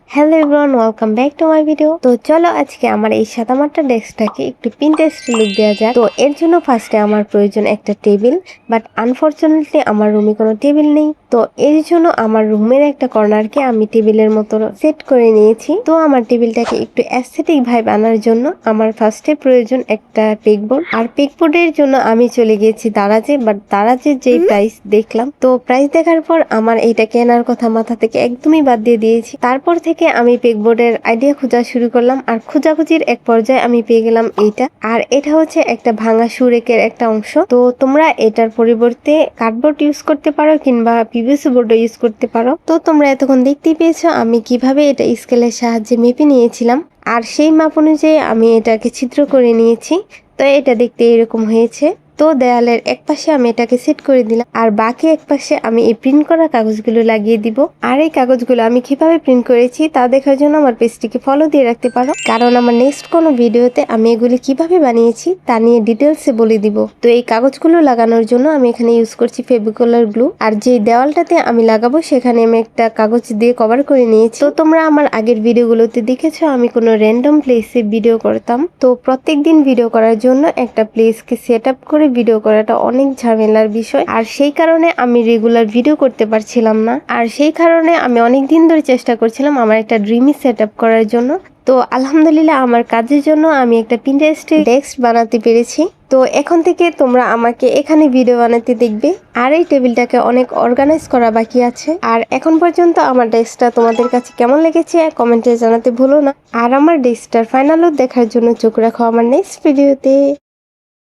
Hello everyone, welcome back to my video. তো চলো আজকে আমার এই সাদামাটা ডেস্কটাকে একটু পিন্টারেস্টি লুক দেওয়া যায়। তো এর জন্য ফার্স্টে আমার প্রয়োজন একটা টেবিল, বাট আনফরচুনেটলি আমার রুমে কোনো টেবিল নেই। তো এর জন্য আমার রুমের একটা কর্নারকে আমি টেবিলের মতো সেট করে নিয়েছি। তো আমার টেবিলটাকে একটু অ্যাস্থেটিক ভাইব আনার জন্য আমার ফার্স্টে প্রয়োজন একটা পেকবোর্ড। আর পেকবোর্ডের জন্য আমি চলে গিয়েছি দারাজে, বাট দারাজের যে প্রাইস দেখলাম, তো প্রাইস দেখার পর আমার এইটা কেনার কথা মাথা থেকে একদমই বাদ দিয়ে দিয়েছি। তারপর থেকে আমি পেকবোর্ডের আইডিয়া খোঁজা শুরু করলাম, আর খোঁজাখুঁজির এক পর্যায়ে আমি পেয়ে গেলাম এইটা। আর এটা হচ্ছে একটা ভাঙা সুরেকের একটা অংশ। তো তোমরা এটার পরিবর্তে কার্ডবোর্ড ইউজ করতে পারো কিংবা পিভিসি বোর্ডও ইউজ করতে পারো। তো তোমরা এতক্ষণ দেখতেই পেয়েছো আমি কিভাবে এটা স্কেলের সাহায্যে মেপে নিয়েছিলাম, আর সেই মাপ অনুযায়ী আমি এটাকে ছিদ্র করে নিয়েছি। তো এটা দেখতে এরকম হয়েছে। তো দেয়ালের এক পাশে আমি এটাকে সেট করে দিলাম, আর বাকি এক পাশে আমি এই প্রিন্ট করা কাগজগুলো লাগিয়ে দিব। আর এই কাগজগুলো আমি কিভাবে প্রিন্ট করেছি তা দেখার জন্য আমার পেজটিকে ফলো দিয়ে রাখতে পারো, কারণ আমার নেক্সট কোনো ভিডিওতে আমি এগুলি কিভাবে বানিয়েছি তা নিয়ে ডিটেলসে বলে দিব। তো এই কাগজগুলো লাগানোর জন্য আমি এখানে ইউজ করছি ফেভিকলার গ্লু, আর যে দেওয়ালটাতে আমি লাগাবো সেখানে আমি একটা কাগজ দিয়ে কভার করে নিয়েছি। তো তোমরা আমার আগের ভিডিওগুলোতে দেখেছো আমি কোনো র্যান্ডম প্লেসে ভিডিও করতাম। তো প্রত্যেকদিন ভিডিও করার জন্য একটা প্লেসকে সেট আপ করে ভিডিও করাটা অনেক ঝামেলার বিষয়, আর সেই কারণে আমি রেগুলার ভিডিও করতে পারছিলাম না। আর সেই কারণে আমি অনেক দিন ধরে চেষ্টা করছিলাম আমার একটা ড্রিমি সেট আপ করার জন্য। তো আলহামদুলিল্লাহ আমার কাজের জন্য আমি একটা পিন্টারেস্টে ডেস্ক বানাতে পেরেছি। তো এখন থেকে তোমরা আমাকে এখানে ভিডিও বানাতে দেখবে। আর এই টেবিলটাকে অনেক অর্গানাইজ করা বাকি আছে। আর এখন পর্যন্ত আমার ডেস্কটা তোমাদের কাছে কেমন লেগেছে কমেন্টে জানাতে ভুলো না। আর আমার ডেস্কটার ফাইনাল লুক দেখার জন্য চোখ রাখো আমার নেক্সট ভিডিওতে।